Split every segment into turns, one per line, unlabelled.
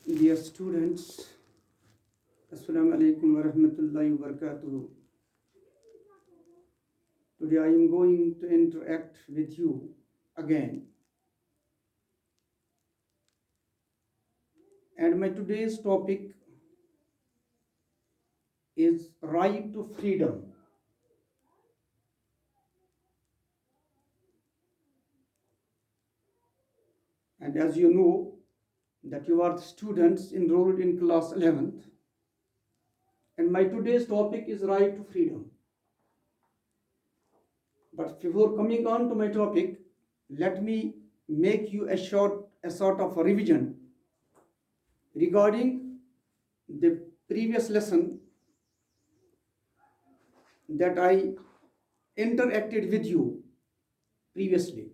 Dear students, Assalamu alaikum wa rahmatullahi wa barakatuh. Today I am going to interact with you again. And my today's topic is right to freedom. And as you know, that you are the students enrolled in class 11th. And my today's topic is right to freedom. But before coming on to my topic, let me make you a sort of a revision regarding the previous lesson that I interacted with you previously.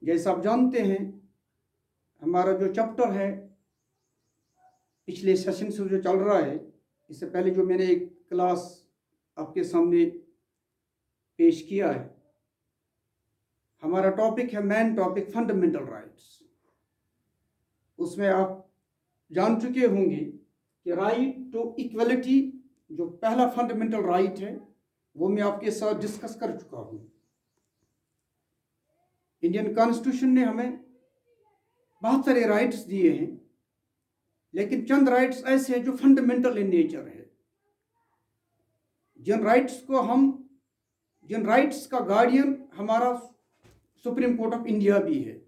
जैसा आप जानते हैं, हमारा जो chapter है पिछले session से जो चल रहा है, इससे पहले जो मैंने एक क्लास आपके सामने पेश किया है, हमारा टॉपिक है मेन टॉपिक फंडामेंटल राइट्स। उसमें आप जान चुके होंगे कि राइट टू इक्वलिटी जो पहला फंडामेंटल राइट है वो मैं आपके साथ डिस्कस कर चुका हूँ। इंडियन कॉन्स्टिट्यूशन ने हमें बहुत सारे राइट्स दिए हैं, लेकिन चंद राइट्स ऐसे हैं जो फंडामेंटल इन नेचर है, जिन राइट्स का गार्डियन हमारा सुप्रीम कोर्ट ऑफ इंडिया भी है,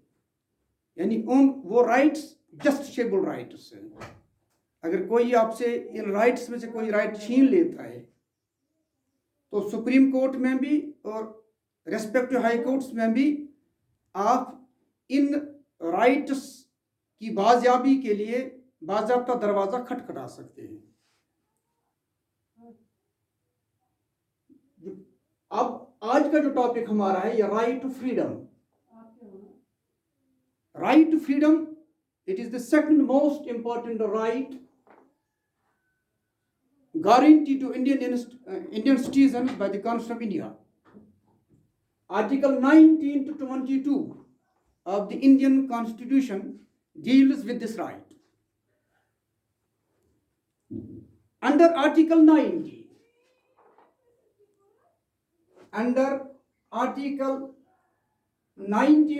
यानी वो राइट्स जस्टिसेबल राइट्स हैं। अगर कोई आपसे इन राइट्स में से कोई राइट छीन लेता है तो सुप्रीम कोर्ट में भी और रेस्पेक्टिव हाई कोर्ट्स में भी आप इन राइट्स की बाजियाबी के लिए बाज़ाब्ता दरवाज़ा खटखटा सकते हैं। अब आज का जो टॉपिक हमारा है ये right to freedom. Right to freedom, it is the second most important right guaranteed to Indian citizens by the Constitution of India. Article 19 to 22 of the Indian Constitution deals with this right. Under Article 19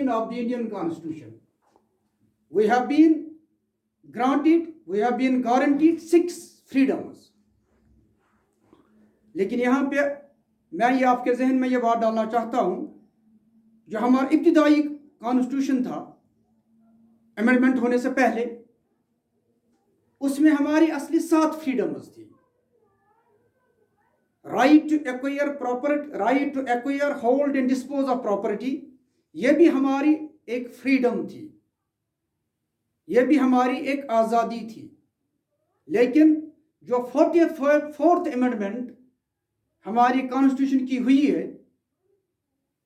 of the Indian Constitution, we have been guaranteed 6 freedoms. लेकिन यहाँ पे मैं ये आपके जहन में ये बात डालना चाहता हूँ, जो हमारा इब्तिदाई कॉन्स्टिट्यूशन था अमेंडमेंट होने से पहले, उसमें हमारी असली 7 फ्रीडम्स थी। Right to acquire property, right to acquire, hold and dispose of property, ये भी हमारी एक फ्रीडम थी, ये भी हमारी एक आज़ादी थी। लेकिन जो 44th अमेंडमेंट हमारी कॉन्स्टिट्यूशन की हुई है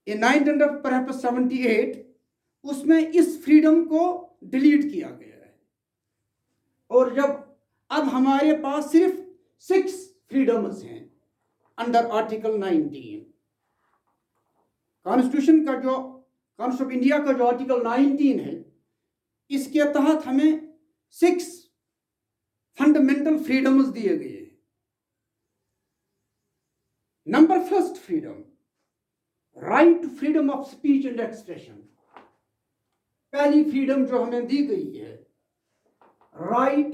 in 1978, उसमें इस फ्रीडम को डिलीट किया गया है, और जब अब हमारे पास सिर्फ 6 फ्रीडम्स हैं under article 19। Constitution of India का जो आर्टिकल 19 है, इसके तहत हमें 6 फंडामेंटल फ्रीडम्स दिए गए हैं। Number first freedom, right to freedom of speech and expression. पहली फ्रीडम जो हमें दी गई है, right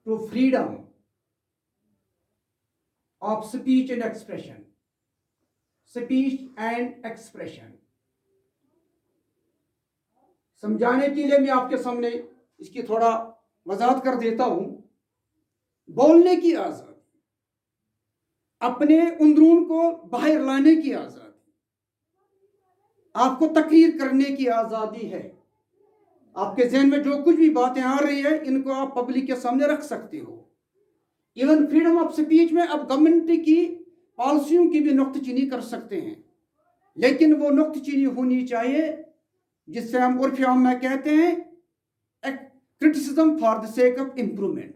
to freedom of speech and expression. Speech and expression समझाने के लिए मैं आपके सामने इसकी थोड़ा वजाहत कर देता हूं। बोलने की आज़ादी, अपने अंदरून को बाहर लाने की आज़ादी, आपको तकरीर करने की आज़ादी है। आपके जहन में जो कुछ भी बातें आ रही है, इनको आप पब्लिक के सामने रख सकते हो। इवन फ्रीडम ऑफ स्पीच में आप गवर्नमेंट की पॉलिसियों की भी नुक्तचीनी कर सकते हैं, लेकिन वो नुक्तचीनी होनी चाहिए जिससे हम उर्फ आम में कहते हैं criticism for the sake of improvement.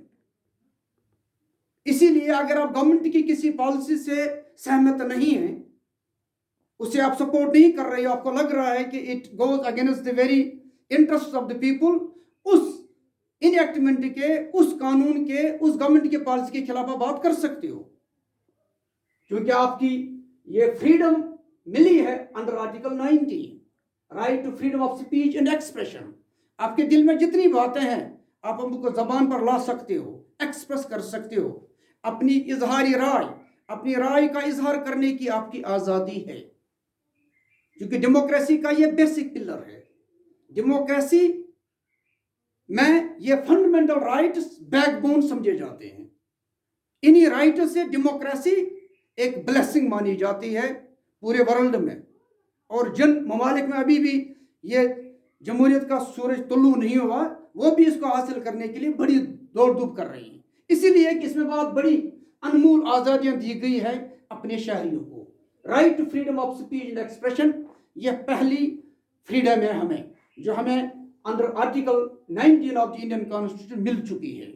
इसीलिए अगर आप गवर्नमेंट की किसी पॉलिसी से सहमत नहीं हैं, उसे आप सपोर्ट नहीं कर रहे हो, आपको लग रहा है कि it goes against the very interest of the people, उस इनएक्टमेंट के, उस कानून के, उस गवर्नमेंट के पॉलिसी के खिलाफ आप बात कर सकते हो, क्योंकि आपकी ये फ्रीडम मिली है under article 19, right to freedom of speech and expression. आपके दिल में जितनी बातें हैं आप उनको जबान पर ला सकते हो, एक्सप्रेस कर सकते हो, अपनी इजहारी राय, अपनी राय का इजहार करने की आपकी आज़ादी है, क्योंकि डेमोक्रेसी का ये बेसिक पिलर है। डेमोक्रेसी में ये फंडामेंटल राइट्स बैकबोन समझे जाते हैं। इन्हीं राइट्स से डेमोक्रेसी एक ब्लेसिंग मानी जाती है पूरे वर्ल्ड में, और जिन ममालिक में अभी भी ये जमहूरियत का सूरज तुल्लू नहीं हुआ, वो भी इसको हासिल करने के लिए बड़ी दौड़ धूप कर रही हैं। इसीलिए कि इसमें बहुत बड़ी अनमोल आज़ादियाँ दी गई है अपने शहरियों को। Right to freedom of speech and expression, यह पहली फ्रीडम है हमें, जो हमें under article 19 of the Indian constitution मिल चुकी है,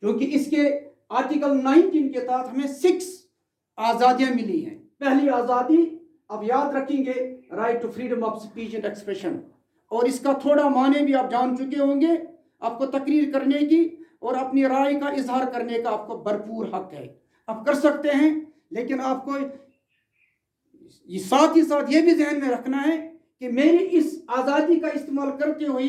क्योंकि इसके आर्टिकल 19 के तहत हमें 6 आज़ादियाँ मिली हैं। पहली आज़ादी आप याद रखेंगे, right to freedom of speech and expression, और इसका थोड़ा माने भी आप जान चुके होंगे। आपको तकरीर करने की और अपनी राय का इजहार करने का आपको भरपूर हक है, आप कर सकते हैं, लेकिन आपको साथ ही साथ ये भी ध्यान में रखना है कि मेरी इस आज़ादी का इस्तेमाल करते हुए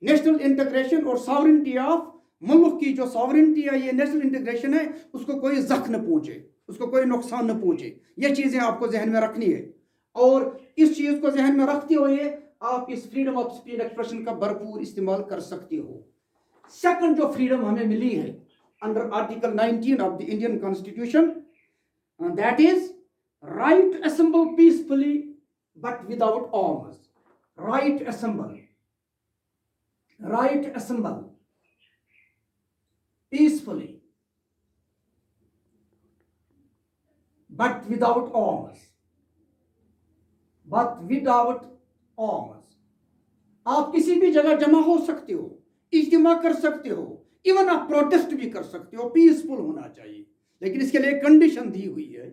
नेशनल इंटीग्रेशन और सॉवरेनिटी ऑफ मुल्क की जो सॉवरेनिटी है, ये नेशनल इंटीग्रेशन है, उसको कोई जख्म न पहुँचे, उसको कोई नुकसान न पहुँचे। ये चीज़ें आपको जहन में रखनी है, और इस चीज़ को जहन में रखते हुए आप इस फ्रीडम ऑफ स्पीच एक्सप्रेशन का भरपूर इस्तेमाल कर सकते हो। सेकंड जो फ्रीडम हमें मिली है under article 19 of the Indian constitution, that is right to assemble peacefully but without arms. Right assemble peacefully but without arms, आप किसी भी जगह जमा हो सकते हो, इज्तिमा कर सकते हो, इवन आप प्रोटेस्ट भी कर सकते हो, पीसफुल होना चाहिए, लेकिन इसके लिए कंडीशन दी हुई है,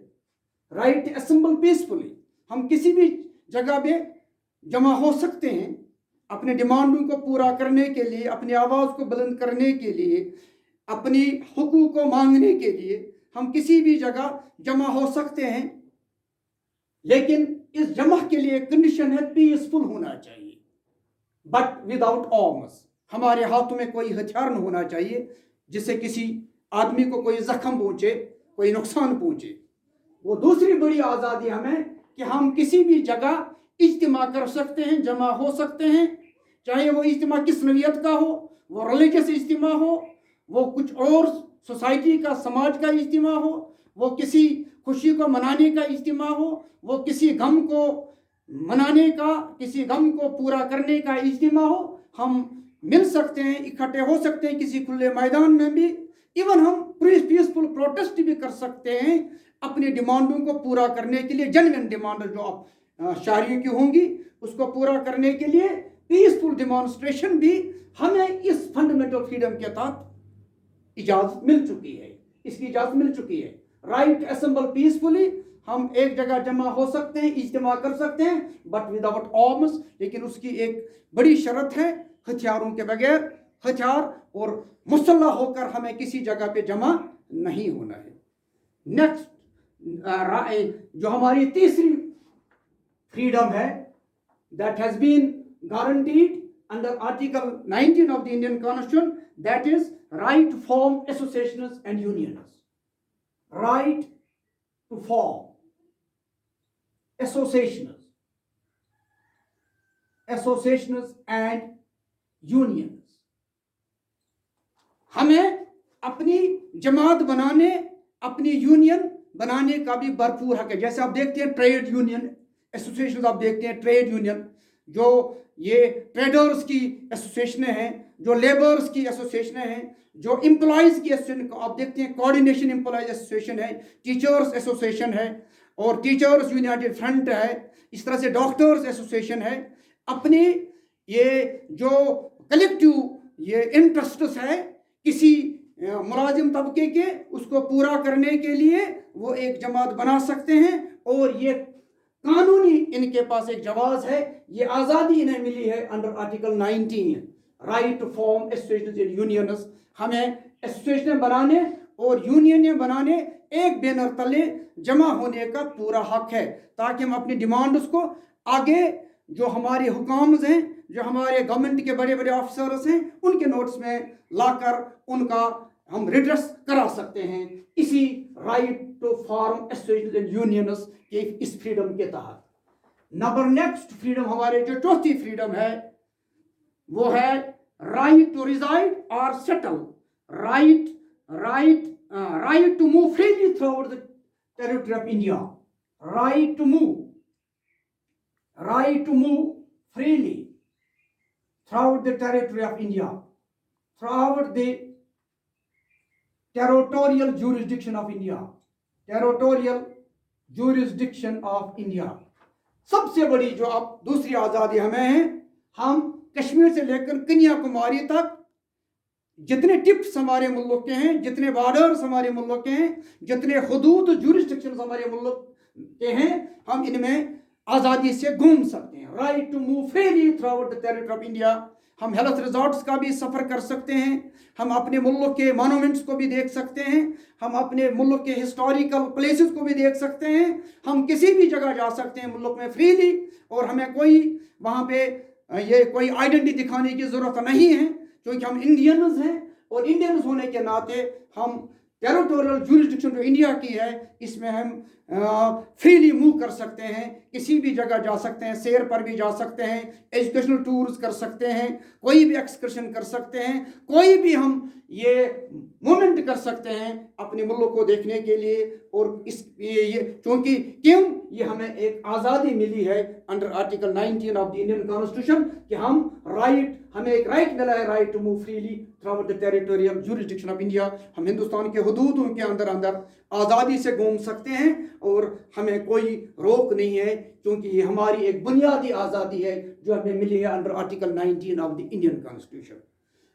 राइट असेंबल पीसफुली। हम किसी भी जगह पे जमा हो सकते हैं अपने डिमांडों को पूरा करने के लिए, अपनी आवाज़ को बुलंद करने के लिए, अपनी हुकूक को मांगने के लिए हम किसी भी जगह जमा हो सकते हैं, लेकिन इस जमा के लिए कंडीशन है पीसफुल होना चाहिए, बट विदाउट आर्म्स। हमारे हाथों में कोई हथियार न होना चाहिए जिससे किसी आदमी को कोई जख्म पहुंचे, कोई नुकसान पहुंचे। वो दूसरी बड़ी आज़ादी हमें कि हम किसी भी जगह इज्तिमा कर सकते हैं, जमा हो सकते हैं, चाहे वो इज्तिमा किस नौइयत का हो, वो रिलीजियस इज्तिमा हो, वो कुछ और सोसाइटी का, समाज का इज्तिमा हो, वो किसी खुशी को मनाने का इज्तिमा हो, वो किसी गम को मनाने का, किसी गम को पूरा करने का इज्तिमा हो। हम मिल सकते हैं, इकट्ठे हो सकते हैं किसी खुले मैदान में भी, इवन हम पीसफुल प्रोटेस्ट भी कर सकते हैं अपनी डिमांडों को पूरा करने के लिए। जेन्युइन डिमांड जो आप शहरियों की होंगी उसको पूरा करने के लिए पीसफुल डिमॉन्स्ट्रेशन भी हमें इस फंडामेंटल फ्रीडम के तहत इजाज़त मिल चुकी है, इसकी इजाज़त मिल चुकी है। राइट असेंबल पीसफुली, हम एक जगह जमा हो सकते हैं, इज्तिमा कर सकते हैं, बट विदाउट आर्म्स। लेकिन उसकी एक बड़ी शर्त है, हथियारों के बगैर, हथियार और मुसल्लह होकर हमें किसी जगह पे जमा नहीं होना है। नेक्स्ट जो हमारी तीसरी फ्रीडम है, that has been guaranteed under Article 19 of the Indian Constitution, that is right to form associations and unions. Right to form associations and unions. हमें अपनी जमात बनाने, अपनी यूनियन बनाने का भी भरपूर हक है। जैसे आप देखते हैं ट्रेड यूनियन एसोसिएशन, आप देखते हैं ट्रेड यूनियन, जो ये ट्रेडर्स की एसोसिएशन हैं, जो लेबर्स की एसोसिएशन हैं, जो एम्प्लॉयज़ की एसोसिएशन, आप देखते हैं कोऑर्डिनेशन एम्प्लॉयज़ एसोसिएशन है, टीचर्स एसोसिएशन है, और टीचर्स यूनाइटेड फ्रंट है, इस तरह से डॉक्टर्स एसोसिएशन है। अपनी ये जो कलेक्टिव ये इंटरेस्ट्स है किसी मुलाजिम तबके के, उसको पूरा करने के लिए वो एक जमात बना सकते हैं, और ये कानूनी इनके पास एक जवाब है, ये आज़ादी इन्हें मिली है under article 19, right to form association and unions. हमें एसोसिएशन बनाने और यूनियन बनाने, एक बैनर तले जमा होने का पूरा हक है, ताकि हम अपनी डिमांड्स को आगे जो हमारे हुकाम्स हैं, जो हमारे गवर्नमेंट के बड़े बड़े ऑफिसर्स हैं, उनके नोट्स में लाकर उनका हम रिड्रेस करा सकते हैं, इसी right to form association and unions के इस फ्रीडम के तहत। नंबर नेक्स्ट फ्रीडम, हमारे जो चौथी फ्रीडम है वो है राइट टू रिजाइड और settle, right to move freely throughout the territory of India, right to move freely throughout the territory of India, throughout the territorial jurisdiction of India, सबसे बड़ी जो अब दूसरी आज़ादी हमें है, हम कश्मीर से लेकर कन्याकुमारी तक जितने टिप्स हमारे मुल्क के हैं, जितने बॉर्डर्स हमारे मुल्क के हैं, जितने हुदूद जुरिस्डिक्शन हमारे मुल्क के हैं, हम इनमें आज़ादी से घूम सकते हैं। Right to move freely throughout the territory of India, हम हेल्थ रिजॉर्ट्स का भी सफ़र कर सकते हैं, हम अपने मुल्क के मॉन्यूमेंट्स को भी देख सकते हैं, हम अपने मुल्क के हिस्टोरिकल प्लेसेस को भी देख सकते हैं, हम किसी भी जगह जा सकते हैं मुल्क में फ्रीली, और हमें कोई वहाँ पे ये कोई आइडेंटिटी दिखाने की ज़रूरत नहीं है, क्योंकि हम इंडियंस हैं, और इंडियंस होने के नाते हम टेरिटोरियल जुरिस्डिक्शन जो इंडिया की है, इसमें हम फ्रीली मूव कर सकते हैं, किसी भी जगह जा सकते हैं, सैर पर भी जा सकते हैं, एजुकेशनल टूर्स कर सकते हैं, कोई भी एक्सकर्शन कर सकते हैं, कोई भी हम ये मूवमेंट कर सकते हैं अपने मुल्क को देखने के लिए। और इस ये क्योंकि क्यों ये हमें एक आज़ादी मिली है under article 19 of the Indian constitution, कि हमें एक राइट मिला है, right to move freely throughout the territorial jurisdiction of India. हम हिंदुस्तान के हुदूदों के अंदर आज़ादी से घूम सकते हैं, और हमें कोई रोक नहीं है, क्योंकि ये हमारी एक बुनियादी आज़ादी है जो हमें मिली है under article 19 of the Indian constitution.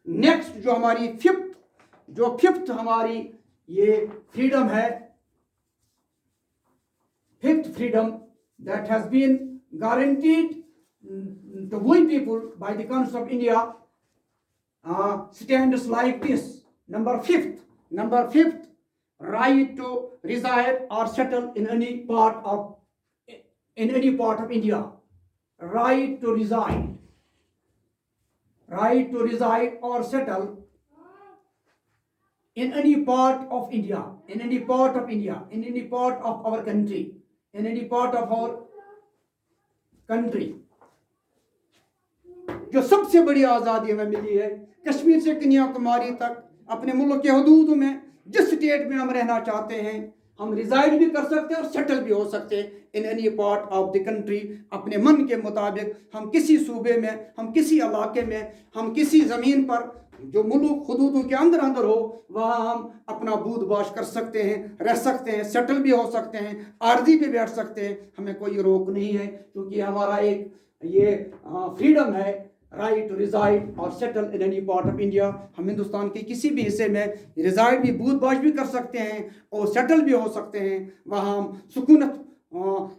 Next जो हमारी फिफ्थ हमारी ये फ्रीडम है, fifth freedom that has been guaranteed to we people by the Constitution of India stands like this. Number fifth, right to reside or settle in any part of India. Right to reside or settle in any part of India, in any part of our country, in any part of our country. जो सबसे बड़ी आज़ादी हमें मिली है, कश्मीर से कन्याकुमारी तक अपने मुल्क के हदूद में जिस स्टेट में हम रहना चाहते हैं, हम रिजाइड भी कर सकते हैं और सेटल भी हो सकते हैं in any part of the country, अपने मन के मुताबिक। हम किसी सूबे में, हम किसी इलाके में, हम किसी ज़मीन पर जो मुल्क हदूदों के अंदर हो, वहाँ हम अपना बूद बाश कर सकते हैं, रह सकते हैं, सेटल भी हो सकते हैं, आर्जी पे बैठ सकते हैं, हमें कोई रोक नहीं है, क्योंकि हमारा एक ये फ्रीडम है, राइट टू रिजाइड और settle in any part of India. हम हिंदुस्तान के किसी भी हिस्से में रिजाइड भी, बूद बाश भी कर सकते हैं और सेटल भी हो सकते हैं, वहाँ हम सुकूनत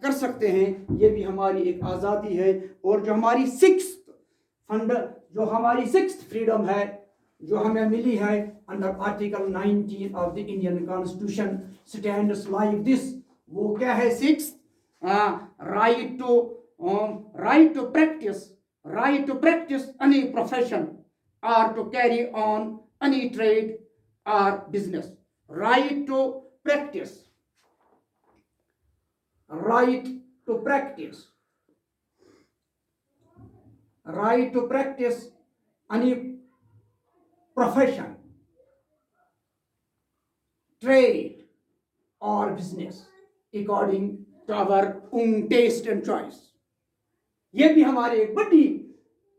कर सकते हैं। ये भी हमारी एक आज़ादी है। और जो हमारी सिक्स्थ फ्रीडम है जो हमें मिली है under article 19 of the Indian constitution, stands like this. वो क्या है? Sixth, right to practice any profession or to carry on any trade or business. Right to practice any profession, trade or business according to our own taste and choice. ये भी हमारी एक बड़ी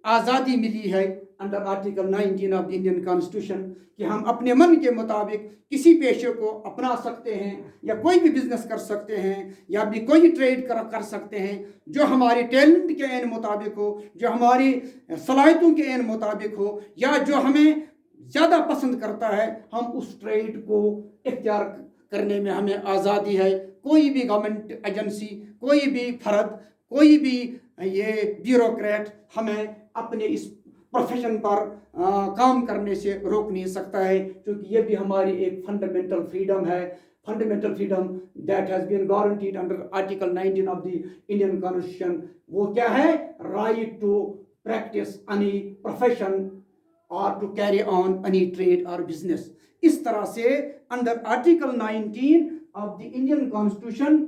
आज़ादी मिली है under article 19 of the Indian constitution, कि हम अपने मन के मुताबिक किसी पेशे को अपना सकते हैं, या कोई भी बिजनेस कर सकते हैं, या भी कोई ट्रेड कर सकते हैं जो हमारे टैलेंट के एन मुताबिक हो, जो हमारी सलाहियतों के एन मुताबिक हो, या जो हमें ज़्यादा पसंद करता है, हम उस ट्रेड को इख्तियार करने में हमें आज़ादी है। कोई भी गवर्नमेंट एजेंसी, कोई भी फर्द, कोई भी ये ब्यूरोक्रेट हमें अपने इस प्रोफेशन पर काम करने से रोक नहीं सकता है, क्योंकि ये भी हमारी एक फंडामेंटल फ्रीडम है, fundamental freedom that has been guaranteed under article 19 of the Indian constitution. वो क्या है? Right to practise any profession or to carry on any trade or business. इस तरह से under article 19 of the Indian constitution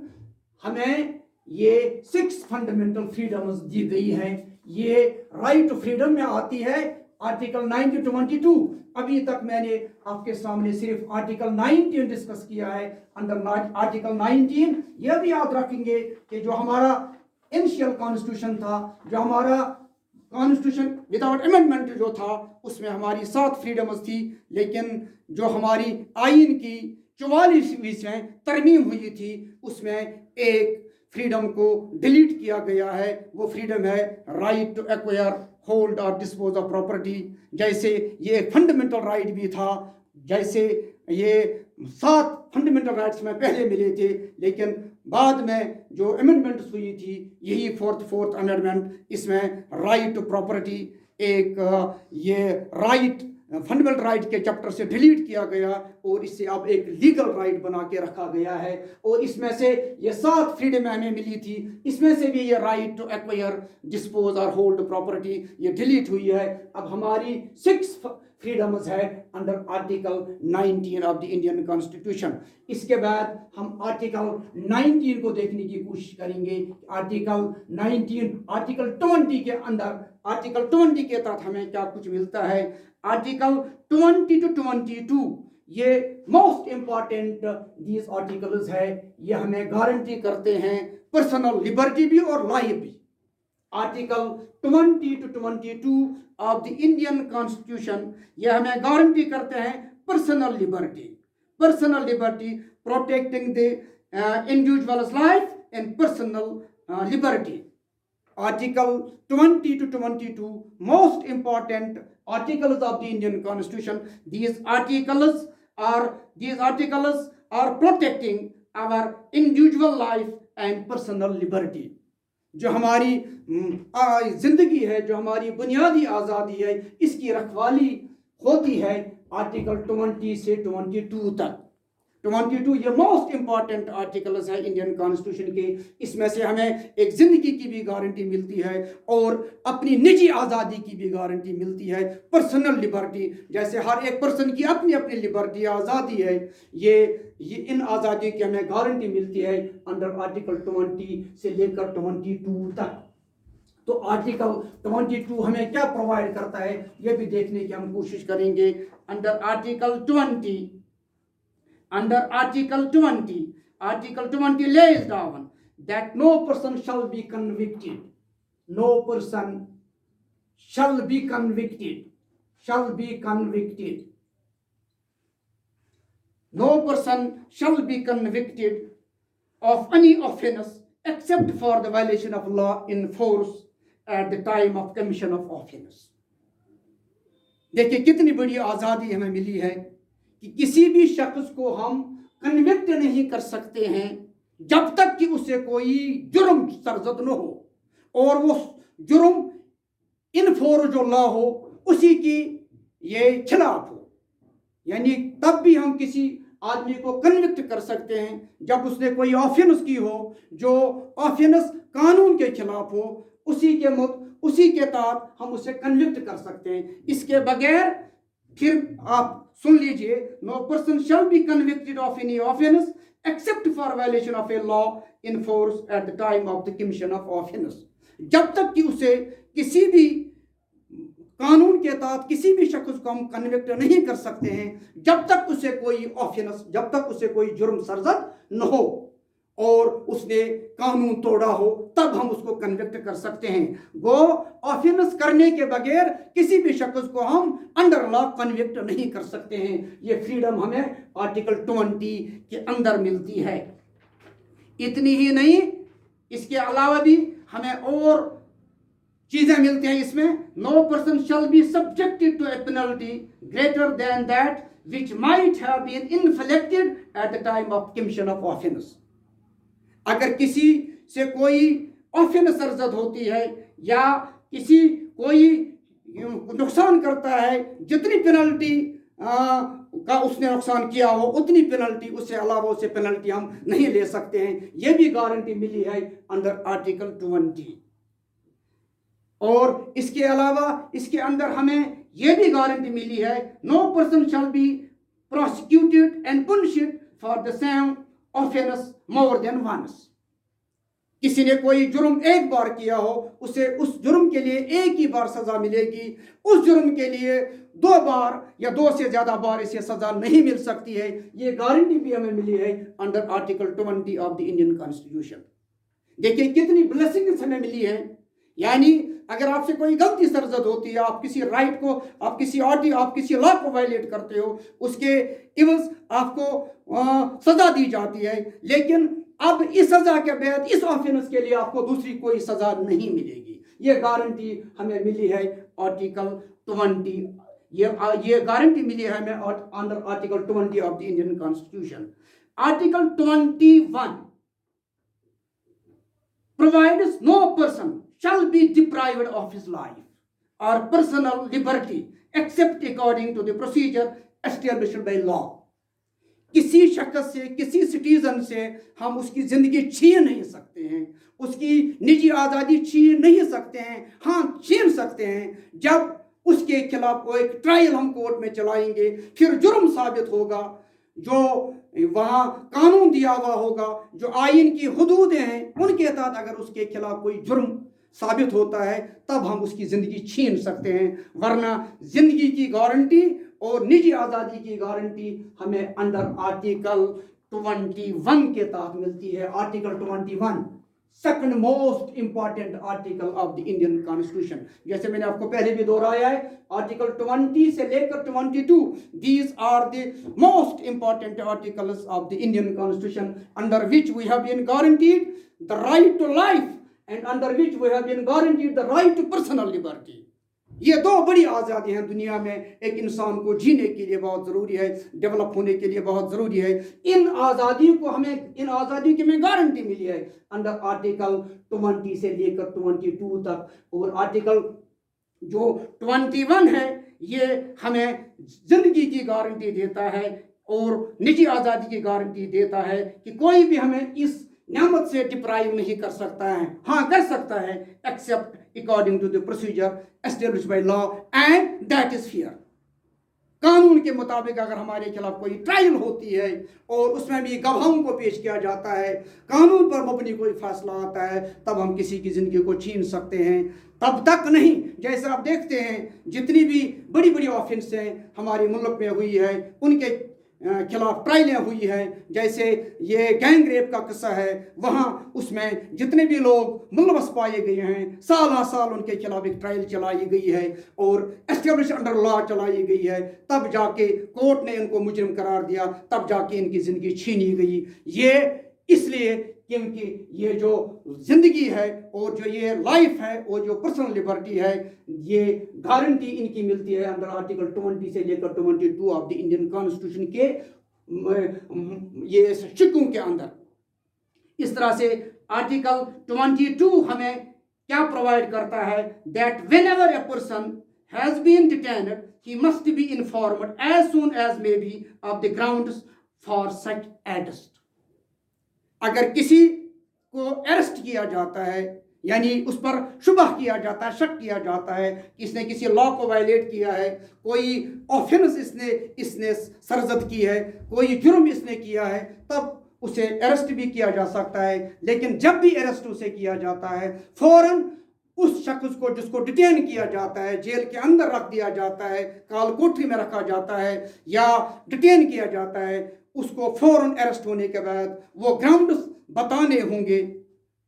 हमें ये 6 fundamental freedoms दी गई हैं। ये राइट टू फ्रीडम में आती है आर्टिकल 1922। अभी तक मैंने आपके सामने सिर्फ आर्टिकल 19 डिस्कस किया है। अंडर आर्टिकल 19 यह भी याद रखेंगे कि जो हमारा इनिशियल कॉन्स्टिट्यूशन था, जो हमारा कॉन्स्टिट्यूशन विदाउट अमेंडमेंट जो था, उसमें हमारी 7 फ्रीडम्स थी, लेकिन जो हमारी आइन की 44वीं तरमीम हुई थी उसमें एक फ्रीडम को डिलीट किया गया है। वो फ्रीडम है राइट टू एक्वायर, होल्ड और डिस्पोज ऑफ प्रॉपर्टी। जैसे ये एक फंडामेंटल राइट भी था, जैसे ये 7 फंडामेंटल राइट्स में पहले मिले थे, लेकिन बाद में जो अमेंडमेंट्स हुई थी, यही फोर्थ अमेंडमेंट, इसमें राइट टू प्रॉपर्टी एक ये राइट फंडामेंटल राइट के चैप्टर से डिलीट किया गया और इससे अब एक लीगल राइट बना के रखा गया है। और इसमें से ये 7 फ्रीडम हमें मिली थी, इसमें से भी ये राइट टू एक्वायर, डिस्पोज और होल्ड प्रॉपर्टी ये डिलीट हुई है। अब हमारी 6 फ्रीडम्स है under article 19 of the Indian constitution. इसके बाद हम आर्टिकल 19 को देखने की कोशिश करेंगे। आर्टिकल 19 आर्टिकल 20 के अंदर, आर्टिकल 20 के तहत हमें क्या कुछ मिलता है। आर्टिकल 20 to 22 ये मोस्ट इंपॉर्टेंट दीज आर्टिकल्स है। ये हमें गारंटी करते हैं पर्सनल लिबर्टी भी और लाइफ भी। Article 20 to 22 of the Indian constitution ये हमें गारंटी करते हैं personal liberty, protecting the individuals life and personal liberty. Article 20 to 22 most important articles of the Indian Constitution. These articles are protecting our individual life and personal liberty. जो हमारी जिंदगी है, जो हमारी बुनियादी आज़ादी है, इसकी रखवाली होती है आर्टिकल 20 से 22 तक। 22 ये मोस्ट इंपॉर्टेंट आर्टिकल्स है इंडियन कॉन्स्टिट्यूशन के। इसमें से हमें एक जिंदगी की भी गारंटी मिलती है और अपनी निजी आज़ादी की भी गारंटी मिलती है, पर्सनल लिबर्टी। जैसे हर एक पर्सन की अपनी अपनी लिबर्टी, आज़ादी है, ये इन आज़ादी की हमें गारंटी मिलती है अंडर आर्टिकल 20 से लेकर 22 तक। तो आर्टिकल 22 हमें क्या प्रोवाइड करता है, ये भी देखने की हम कोशिश करेंगे। Under article 20 Article 20 lays down that no person shall be convicted. No person shall be convicted. No person shall be convicted of any offense except for the violation of law in force at the time of commission of offense. देखिए कितनी बड़ी आज़ादी हमें मिली है कि किसी भी शख्स को हम कन्विक्ट नहीं कर सकते हैं जब तक कि उसे कोई जुर्म सरजद न हो और वो जुर्म इन फोर्स जो लॉ हो उसी की ये खिलाफ हो। यानी तब भी हम किसी आदमी को कन्विक्ट कर सकते हैं जब उसने कोई ऑफेंस की हो, जो ऑफेंस कानून के खिलाफ हो, उसी के तहत हम उसे कन्विक्ट कर सकते हैं। इसके बगैर फिर आप सुन लीजिए, no person shall be convicted of any offence except for violation of a law in force at the time of the commission of offence. जब तक कि उसे किसी भी कानून के तहत किसी भी शख्स को हम कन्विक्ट नहीं कर सकते हैं जब तक उसे कोई ऑफेंस, जब तक उसे कोई जुर्म सरजद न हो और उसने कानून तोड़ा हो, तब हम उसको कन्विक्ट कर सकते हैं। वो ऑफेंस करने के बगैर किसी भी शख्स को हम अंडर लॉ कन्विक्ट नहीं कर सकते हैं। ये फ्रीडम हमें आर्टिकल 20 के अंदर मिलती है। इतनी ही नहीं, इसके अलावा भी हमें और चीजें मिलती हैं इसमें। No person shall be subjected to a penalty greater than that which might have been inflicted at the time of commission of offence. अगर किसी سے کوئی ऑफेंस सरजद होती है या किसी कोई नुकसान करता है, जितनी पेनल्टी का उसने नुकसान किया हो उतनी पेनल्टी, उससे अलावा उससे पेनल्टी हम नहीं ले सकते हैं। ये भी गारंटी मिली है अंडर आर्टिकल 20। और इसके अलावा इसके अंदर हमें ये भी गारंटी मिली है, no person shall be prosecuted and punished for the same offence more than once. किसी ने कोई जुर्म एक बार किया हो, उसे उस जुर्म के लिए एक ही बार सजा मिलेगी, उस जुर्म के लिए 2 बार या 2 से ज़्यादा बार इसे सजा नहीं मिल सकती है। ये गारंटी भी हमें मिली है under article 20 of the Indian constitution. देखिए कितनी ब्लेसिंग्स हमें मिली है। यानी अगर आपसे कोई गलती सरजद होती है, आप किसी राइट को, आप किसी लॉ को वायलेट करते हो, उसके इवज आपको सजा दी जाती है, लेकिन अब इस सजा के बाद इस ऑफेंस के लिए आपको दूसरी कोई सजा नहीं मिलेगी। ये गारंटी हमें मिली है आर्टिकल 20। ये गारंटी मिली है हमें under article 20 of the Indian constitution. Article 21 provides no person shall be deprived of his life or personal liberty except according to the procedure established by law। किसी शख्स से, किसी सिटीजन से हम उसकी ज़िंदगी छीन नहीं सकते हैं, उसकी निजी आज़ादी छीन नहीं सकते हैं। हाँ, छीन सकते हैं जब उसके खिलाफ वो एक ट्रायल हम कोर्ट में चलाएंगे, फिर जुर्म साबित होगा, जो वहाँ कानून दिया हुआ होगा, जो आइन की हुदूदें हैं, उनके तहत अगर उसके खिलाफ कोई जुर्म साबित होता है तब हम उसकी ज़िंदगी छीन सकते हैं। वरना ज़िंदगी की गारंटी और निजी आज़ादी की गारंटी हमें अंडर आर्टिकल 21 के तहत मिलती है। Article 21 second most important article of the Indian constitution. जैसे मैंने आपको पहले भी दोहराया है, आर्टिकल 20 से लेकर 22 these are the most important articles of the Indian constitution under which we have been guaranteed the right to life and under which we have been guaranteed the right to personal liberty. ये 2 बड़ी आज़ादी हैं दुनिया में, एक इंसान को जीने के लिए बहुत ज़रूरी है, डेवलप होने के लिए बहुत ज़रूरी है। इन आज़ादियों को हमें, इन आज़ादी की हमें गारंटी मिली है अंडर आर्टिकल 20 से लेकर 22 तक। और आर्टिकल जो 21 है ये हमें ज़िंदगी की गारंटी देता है और निजी आज़ादी की गारंटी देता है कि कोई भी हमें इस नियामत से डिप्राइव नहीं कर सकता है। हाँ, कर सकता है except according to the procedure established by law and that is fair. कानून के मुताबिक अगर हमारे खिलाफ कोई ट्रायल होती है और उसमें भी गवाहों को पेश किया जाता है, कानून पर मबनी कोई फैसला आता है, तब हम किसी की ज़िंदगी को छीन सकते हैं। तब तक नहीं, जैसे आप देखते हैं जितनी भी बड़ी बड़ी ऑफेंसें हमारे मुल्क में हुई है उनके खिलाफ ट्रायलें हुई हैं। जैसे ये गैंग रेप का किस्सा है, वहाँ उसमें जितने भी लोग मुलवस पाए गए हैं, साल साल उनके खिलाफ एक ट्रायल चलाई गई है और एस्टेब्लिश अंडर लॉ चलाई गई है। तब जाके कोर्ट ने इनको मुजरिम करार दिया, तब जाके इनकी ज़िंदगी छीनी गई। ये इसलिए क्योंकि ये जो ज़िंदगी है और जो ये लाइफ है और जो पर्सनल लिबर्टी है, ये गारंटी इनकी मिलती है अंडर आर्टिकल 20 से लेकर 22 ऑफ द इंडियन कॉन्स्टिट्यूशन के ये शिक्कों के अंदर। इस तरह से आर्टिकल 22 हमें क्या प्रोवाइड करता है, that whenever a person has been detained he must be informed as soon as may be of the grounds for such arrest. अगर किसी को अरेस्ट किया जाता है, यानी उस पर शुबह किया जाता है, शक किया जाता है कि इसने किसी लॉ को वायलेट किया है, कोई ऑफेंस इसने सरजद की है, कोई जुर्म इसने किया है, तब उसे अरेस्ट भी किया जा सकता है। लेकिन जब भी अरेस्ट उसे किया जाता है, फौरन उस शख्स को जिसको डिटेन किया जाता है, जेल के अंदर रख दिया जाता है, काल कोठरी में रखा जाता है या डिटेन किया जाता है, उसको फौरन अरेस्ट होने के बाद वो ग्राउंड बताने होंगे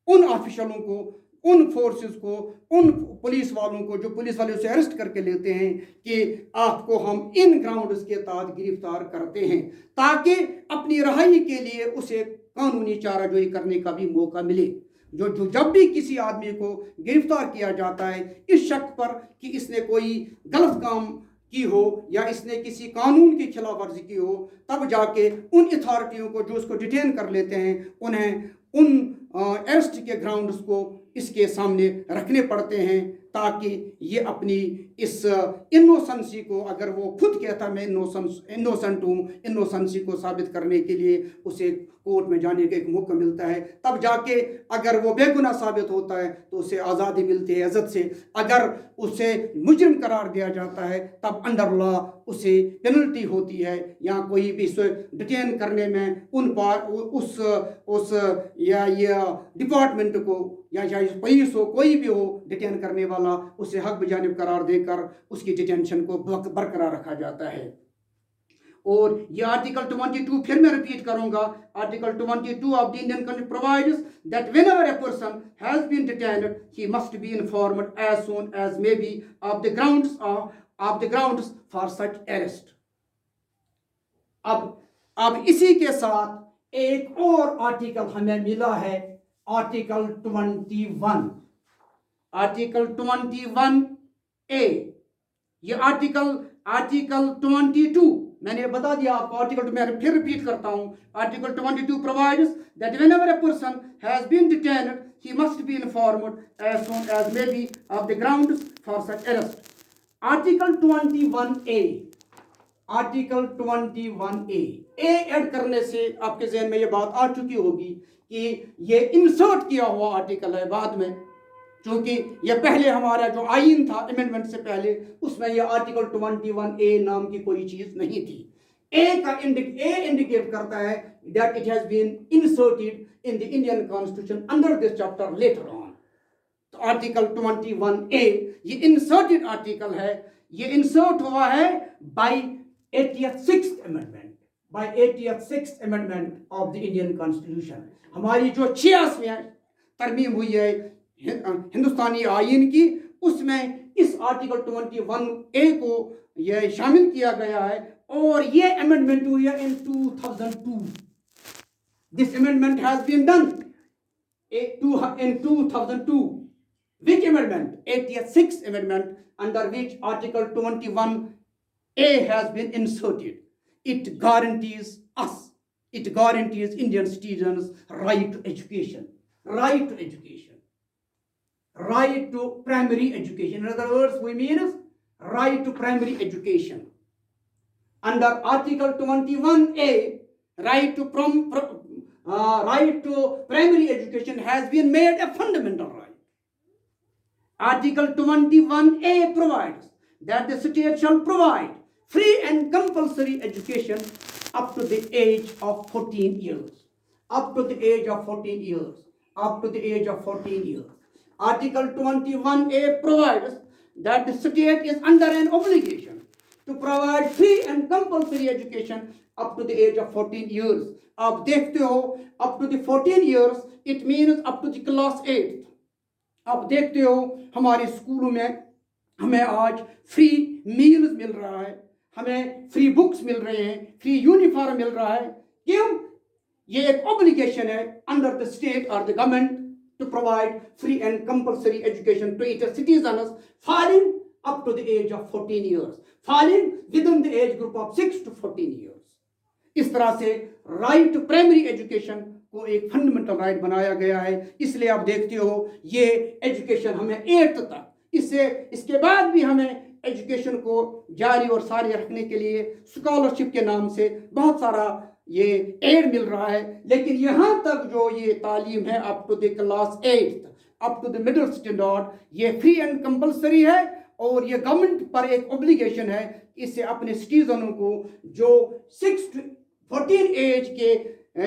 उन ऑफिशियलों को, उन फोर्सेस को, उन पुलिस वालों को, जो पुलिस वाले उसे अरेस्ट करके लेते हैं कि आपको हम इन ग्राउंड्स के तहत गिरफ्तार करते हैं, ताकि अपनी रहाई के लिए उसे कानूनी चाराजोई करने का भी मौका मिले। जो जब भी किसी आदमी को गिरफ्तार किया जाता है इस शक पर कि इसने कोई गलत काम की हो या इसने किसी कानून की खिलाफ वर्जी की हो, तब जाके उन अथॉरिटियों को जो उसको डिटेन कर लेते हैं, उन्हें उन अरेस्ट के ग्राउंड्स को इसके सामने रखने पड़ते हैं ताकि ये अपनी इस इनोसेंसी को, अगर वो खुद कहता मैं इनोसेंट हूँ, इनोसेंसी को साबित करने के लिए उसे कोर्ट में जाने का एक मौका मिलता है। तब जाके अगर वो बेगुनाह साबित होता है तो उसे आज़ादी मिलती है इज्जत से। अगर उसे मुजरिम करार दिया जाता है तब अंडर लॉ उसे पेनल्टी होती है, या कोई भी उसे डिटेन करने में उस या डिपार्टमेंट को या चाहे पुलिस हो, कोई भी हो डिटेन करने वाला, उसे हक बजानिब करार देकर उसकी डिटेंशन को बरकरार रखा जाता है। और ये आर्टिकल 22 फिर मैं रिपीट करूंगा, article 22 of the Indian constitution provides that whenever a person has been detained he must be informed as soon as may be of the grounds for such arrest. अब इसी के साथ एक और आर्टिकल हमें मिला है, आर्टिकल 21, आर्टिकल 21A। ये आर्टिकल 22 मैंने बता दिया आपको, आर्टिकल मैं फिर रिपीट करता हूं, article 22 provides that whenever a person has been detained he must be informed as soon as may be of the grounds for such arrest. Article 21A, article 21A add करने से आपके जहन में ये बात आ चुकी होगी कि ये इंसर्ट किया हुआ आर्टिकल है बाद में, क्योंकि ये पहले हमारा जो आइन था अमेंडमेंट से पहले उसमें ये आर्टिकल 21A नाम की कोई चीज नहीं थी। ए इंडिकेट करता है that it has been inserted in the Indian constitution under this chapter later on. तो आर्टिकल 21A ये इंसर्टेड आर्टिकल है, ये इंसर्ट हुआ है by 86th amendment, by 86th amendment of the Indian constitution. हमारी जो 86वीं तरमीम हुई है हिंदुस्तानी आइन की, उसमें इस आर्टिकल 21A को यह शामिल किया गया है, और ये अमेंडमेंट हुई है in 2002। This amendment has been done in 2002. Which amendment? 86th amendment, under which article 21A has been inserted. It guarantees us, it guarantees Indian citizens right to education, right to education, right to primary education. In other words, we mean right to primary education. Under article 21A, right to primary education has been made a fundamental right. Article 21A provides that the state shall provide free and compulsory education up to the age of 14 years. Up to the age of 14 years. Up to the age of 14 years. Article 21A provides that the state is under an obligation to provide free and compulsory education up to the age of 14 years. आप देखते हो up to the 14 years, it means up to the class 8th. आप देखते हो हमारे स्कूलों में हमें आज फ्री मील्स मिल रहा है, हमें फ्री बुक्स मिल रहे हैं, फ्री यूनिफॉर्म मिल रहा है। क्यों? ये एक ऑब्लिगेशन है अंडर द स्टेट और the government to provide free and compulsory education to its citizens falling up to the age of 14 years, falling within the age group of 6 to 14 years। इस तरह से right to primary education को एक fundamental right बनाया गया है। इसलिए आप देखते हो ये एजुकेशन हमें 8th तक, इसके बाद भी हमें एजुकेशन को जारी और सारी रखने के लिए स्कॉलरशिप के नाम से बहुत सारा ये एड मिल रहा है, लेकिन यहाँ तक जो ये तालीम है up to the class 8th, up to the middle standard, ये फ्री एंड कंपल्सरी है, और ये गवर्नमेंट पर एक ऑब्लिगेशन है इससे अपने सिटीजनों को जो 6 to 14 एज के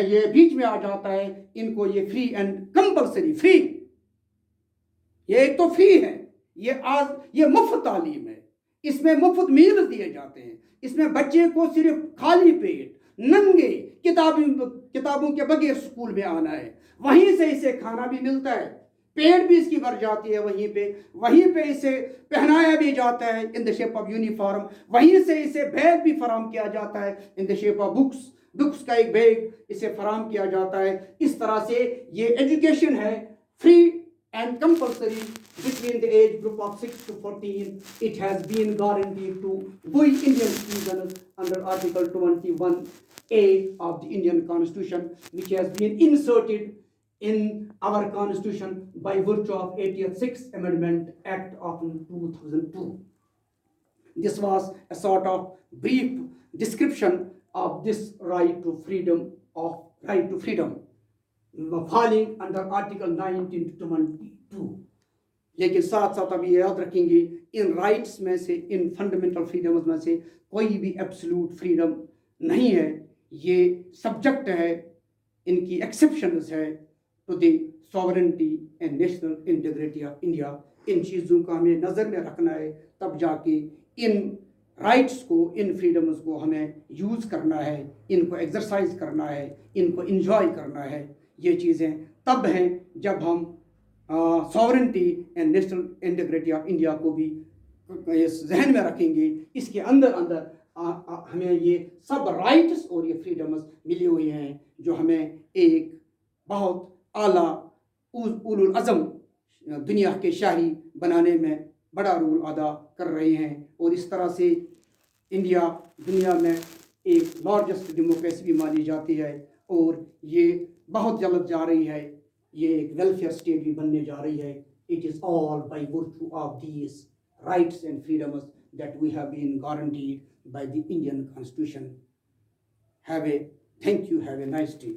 ये बीच में आ जाता है, इनको ये फ्री एंड कंपल्सरी, फ्री, ये एक तो फ्री है, ये मुफ्त तालीम है, इसमें मुफ्त मील दिए जाते हैं, इसमें बच्चे को सिर्फ खाली पेट नंगे किताबों के बगैर स्कूल में आना है, वहीं से इसे खाना भी मिलता है, पेट भी इसकी भर जाती है, वहीं पे इसे पहनाया भी जाता है in the shape of uniform, वहीं से इसे बैग भी फराहम किया जाता है in the shape of books का एक बैग इसे फराहम किया जाता है। इस तरह से ये एजुकेशन है free and compulsory between the age group of 6 to 14. It has been guaranteed to we Indian citizens under Article 21A of the Indian Constitution, which has been inserted in our constitution by virtue of 86th Amendment Act of 2002. This was a sort of brief description of this right to freedom, falling under Article 1922. लेकिन साथ साथ अब ये याद रखेंगे इन rights में से, इन fundamental freedoms में से कोई भी एब्सोल्यूट फ्रीडम नहीं है, ये सब्जेक्ट है, इनकी एक्सेप्शंस है to the sovereignty and national integrity of India. इन चीज़ों का हमें नज़र में रखना है, तब जाके इन राइट्स को, इन फ्रीडम्स को हमें यूज़ करना है, इनको एक्सरसाइज करना है, इनको इंजॉय करना है। ये चीज़ें तब हैं जब हम sovereignty and national integrity of India को भी जहन में रखेंगे। इसके अंदर हमें ये सब राइट्स और ये फ्रीडम्स मिली हुई हैं जो हमें एक बहुत आला उलुल अज़म दुनिया के शाही बनाने में बड़ा रोल अदा कर रहे हैं। और इस तरह से इंडिया दुनिया में एक लार्जेस्ट डेमोक्रेसी भी मानी जाती है और ये बहुत जल्द जा रही है, ये एक वेलफेयर स्टेट भी बनने जा रही है। It is all by virtue of these rights and freedoms that we have been guaranteed by the Indian Constitution. Have a nice day.